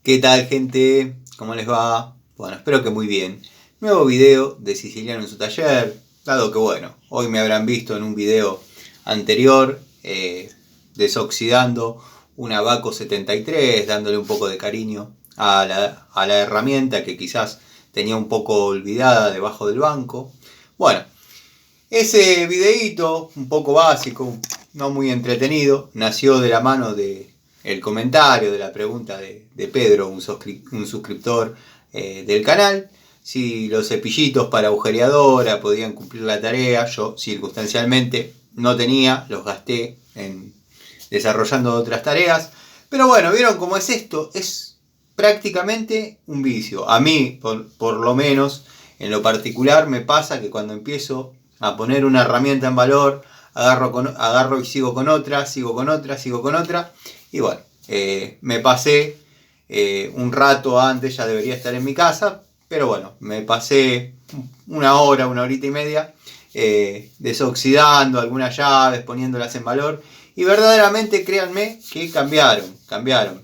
¿Qué tal, gente? ¿Cómo les va? Bueno, espero que muy bien. Nuevo video de Siciliano en su taller, dado que bueno, hoy me habrán visto en un video anterior desoxidando una Baco 73, dándole un poco de cariño a la herramienta que quizás tenía un poco olvidada debajo del banco. Bueno, ese videíto un poco básico, no muy entretenido, nació de la mano de el comentario, de la pregunta de Pedro, un suscriptor del canal, si los cepillitos para agujereadora podían cumplir la tarea. Yo circunstancialmente no tenía, los gasté en desarrollando otras tareas. Pero bueno, vieron cómo es esto, es prácticamente un vicio. A mí, por lo menos, en lo particular, me pasa que cuando empiezo a poner una herramienta en valor, agarro y sigo con otra, sigo con otra, sigo con otra. Y bueno, me pasé un rato antes, ya debería estar en mi casa, pero bueno, me pasé una horita y media desoxidando algunas llaves, poniéndolas en valor. Y verdaderamente, créanme, que cambiaron.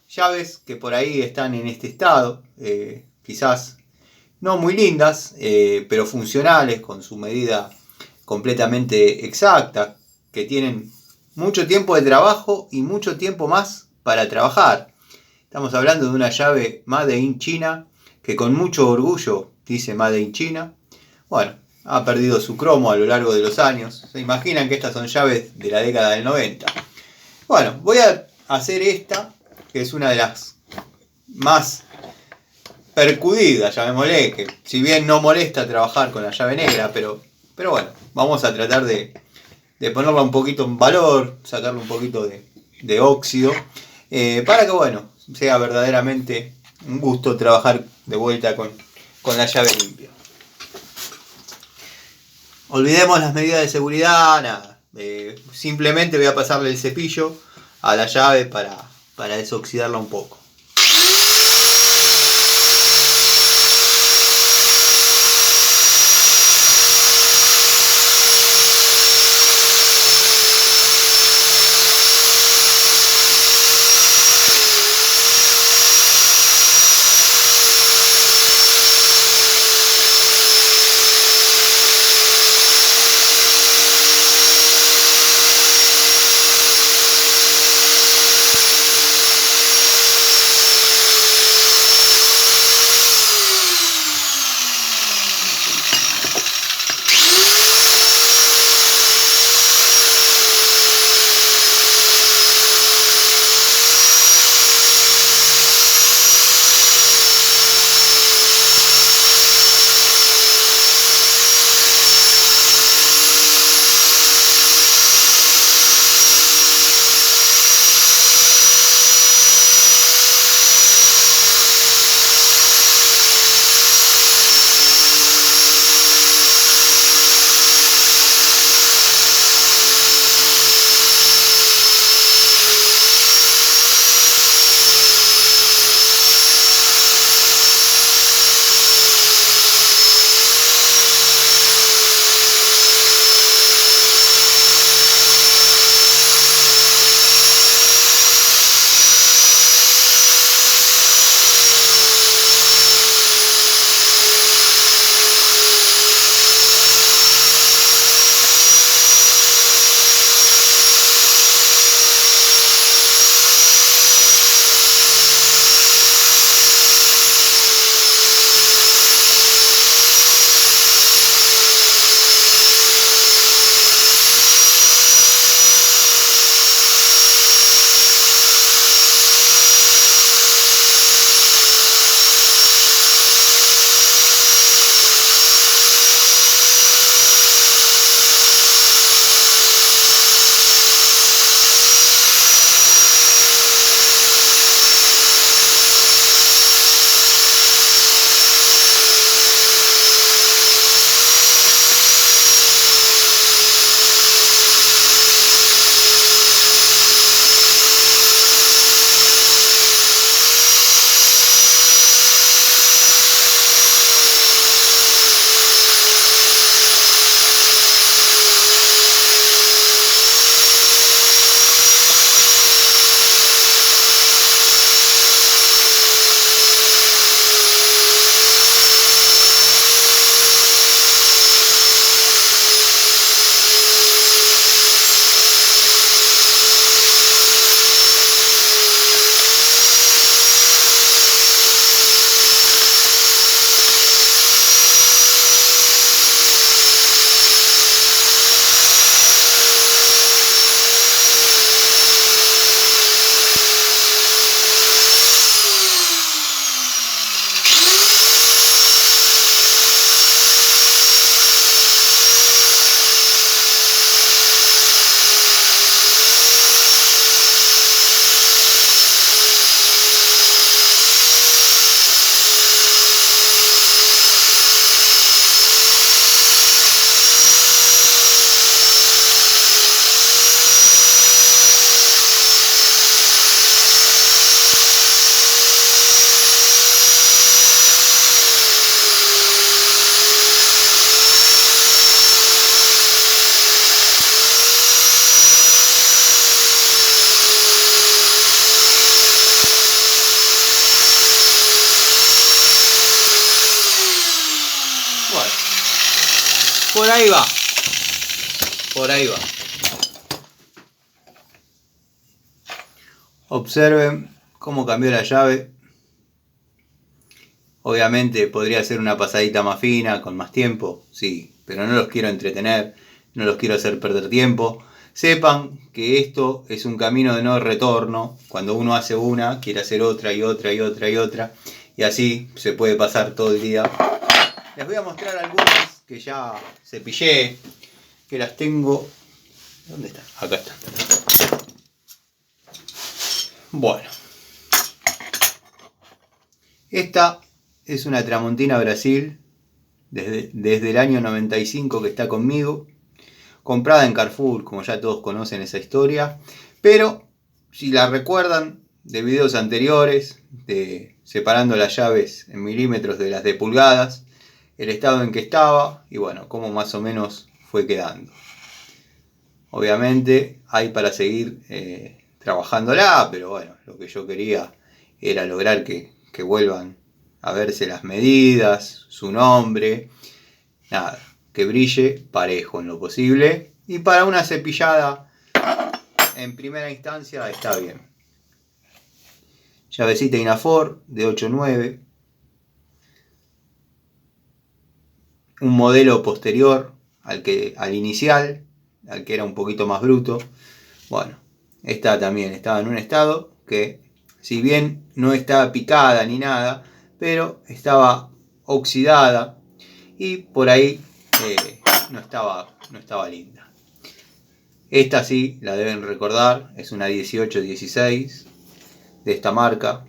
Llaves que por ahí están en este estado, quizás no muy lindas, pero funcionales, con su medida completamente exacta, que tienen mucho tiempo de trabajo y mucho tiempo más para trabajar. Estamos hablando de una llave Made in China, que con mucho orgullo dice Made in China. Bueno, ha perdido su cromo a lo largo de los años. Se imaginan que estas son llaves de la década del 90. Bueno, voy a hacer esta, que es una de las más percudidas, llamémosle, que si bien no molesta trabajar con la llave negra, pero bueno, vamos a tratar de ponerla un poquito en valor, sacarle un poquito de óxido, para que bueno, sea verdaderamente un gusto trabajar de vuelta con la llave limpia. Olvidemos las medidas de seguridad, nada. Simplemente voy a pasarle el cepillo a la llave para desoxidarla un poco. Por ahí va. Por ahí va. Observen cómo cambió la llave. Obviamente podría ser una pasadita más fina, con más tiempo, sí, pero no los quiero entretener, no los quiero hacer perder tiempo. Sepan que esto es un camino de no retorno. Cuando uno hace una, quiere hacer otra y otra y otra y otra. Y así se puede pasar todo el día. Les voy a mostrar algunas que ya cepillé, que las tengo... ¿Dónde están? Acá están. Bueno. Esta es una Tramontina Brasil, desde el año 95 que está conmigo. Comprada en Carrefour, como ya todos conocen esa historia. Pero, si la recuerdan de videos anteriores, de separando las llaves en milímetros de las de pulgadas, el estado en que estaba y bueno, cómo más o menos fue quedando. Obviamente hay para seguir trabajándola, pero bueno, lo que yo quería era lograr que vuelvan a verse las medidas, su nombre, nada, que brille parejo en lo posible. Y para una cepillada en primera instancia está bien. Llavecita Inafor de 8-9. Un modelo posterior al inicial, al que era un poquito más bruto. Bueno, esta también estaba en un estado que, si bien no estaba picada ni nada, pero estaba oxidada y por ahí no estaba linda. Esta sí la deben recordar, es una 1816 de esta marca.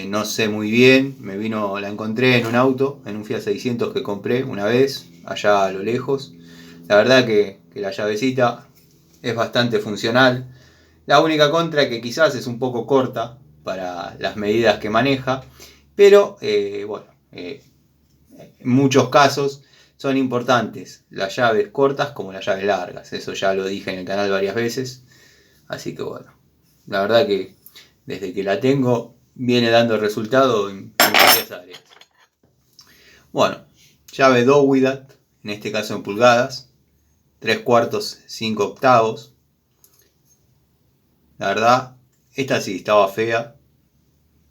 No sé muy bien, la encontré en un auto, en un Fiat 600 que compré una vez, allá a lo lejos. La verdad que la llavecita es bastante funcional. La única contra que quizás es un poco corta para las medidas que maneja, pero bueno, en muchos casos son importantes las llaves cortas como las llaves largas. Eso ya lo dije en el canal varias veces. Así que bueno, la verdad que desde que la tengo viene dando resultado en varias áreas. Bueno, llave Dowidat, en este caso en pulgadas, 3/4, 5/8. La verdad, esta sí estaba fea.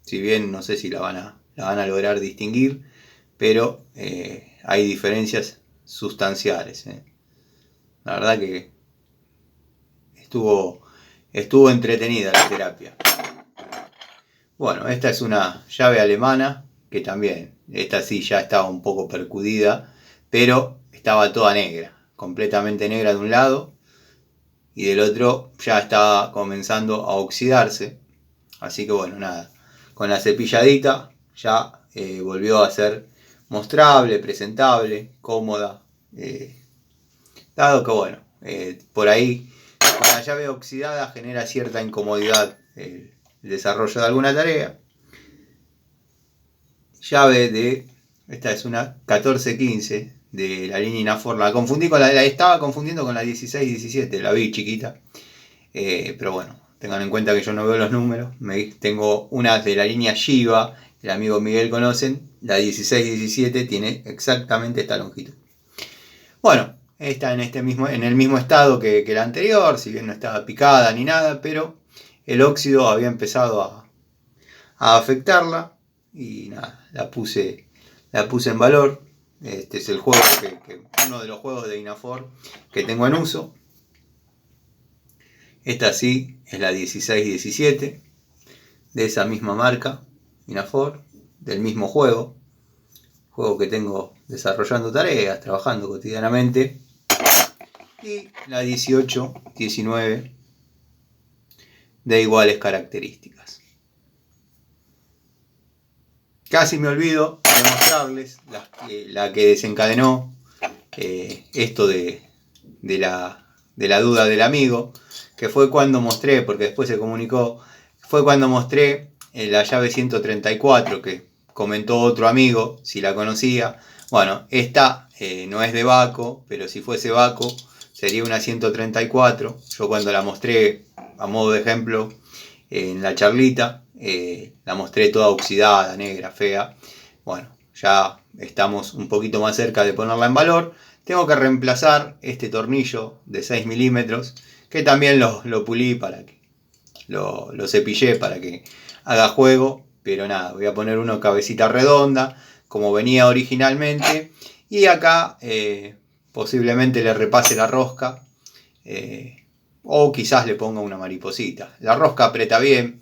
Si bien no sé si la van a lograr distinguir, pero hay diferencias sustanciales. La verdad que estuvo entretenida la terapia. Bueno, esta es una llave alemana que también, esta sí ya estaba un poco percudida, pero estaba toda negra, completamente negra de un lado y del otro ya estaba comenzando a oxidarse. Así que bueno, nada, con la cepilladita ya volvió a ser mostrable, presentable, cómoda. Dado que bueno, por ahí con la llave oxidada genera cierta incomodidad el desarrollo de alguna tarea. Llave esta es una 14-15 de la línea Inafor. La confundí con la estaba confundiendo con la 16-17, la vi chiquita. Pero bueno, tengan en cuenta que yo no veo los números. Tengo una de la línea Shiba, el amigo Miguel conocen. La 16-17 tiene exactamente esta longitud. Bueno, está en el mismo estado que la anterior, si bien no estaba picada ni nada, pero el óxido había empezado a afectarla y nada, la puse en valor. Este es el juego uno de los juegos de Inafor que tengo en uso. Esta sí es la 16-17 de esa misma marca, Inafor, del mismo juego que tengo desarrollando tareas, trabajando cotidianamente. Y la 18-19 de iguales características. Casi me olvido de mostrarles la que desencadenó esto de la duda del amigo, que fue cuando mostré, porque después se comunicó, fue cuando mostré la llave 134 que comentó otro amigo, si la conocía. Bueno, esta no es de Baco, pero si fuese Baco sería una 134. Yo cuando la mostré a modo de ejemplo en la charlita, la mostré toda oxidada, negra, fea. Bueno, ya estamos un poquito más cerca de ponerla en valor. Tengo que reemplazar este tornillo de 6 milímetros, que también lo pulí para que lo cepillé para que haga juego, pero nada, voy a poner uno cabecita redonda, como venía originalmente, y acá posiblemente le repase la rosca, o quizás le ponga una mariposita. La rosca aprieta bien.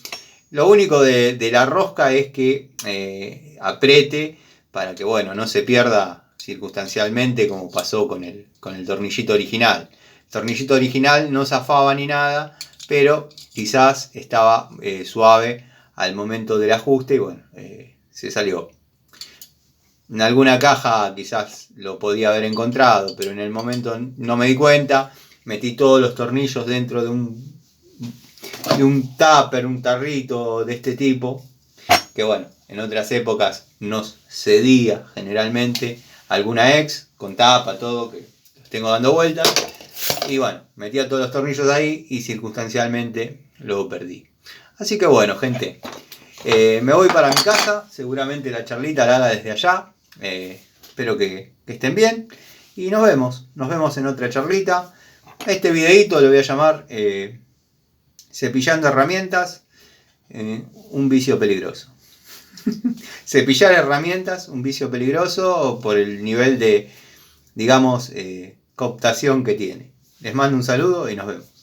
Lo único de la rosca es que apriete para que, bueno, no se pierda circunstancialmente como pasó con el tornillito original. El tornillito original no zafaba ni nada, pero quizás estaba suave al momento del ajuste y bueno, se salió. En alguna caja quizás lo podía haber encontrado, pero en el momento no me di cuenta. Metí todos los tornillos dentro de un tupper, un tarrito de este tipo, que bueno, en otras épocas nos cedía generalmente alguna ex con tapa, todo, que los tengo dando vueltas. Y bueno, metía todos los tornillos ahí y circunstancialmente lo perdí. Así que bueno, gente, me voy para mi casa. Seguramente la charlita la haga desde allá. Espero que estén bien. Y nos vemos en otra charlita. Este videito lo voy a llamar Cepillando herramientas, un vicio peligroso. Cepillar herramientas, un vicio peligroso por el nivel de, digamos, cooptación que tiene. Les mando un saludo y nos vemos.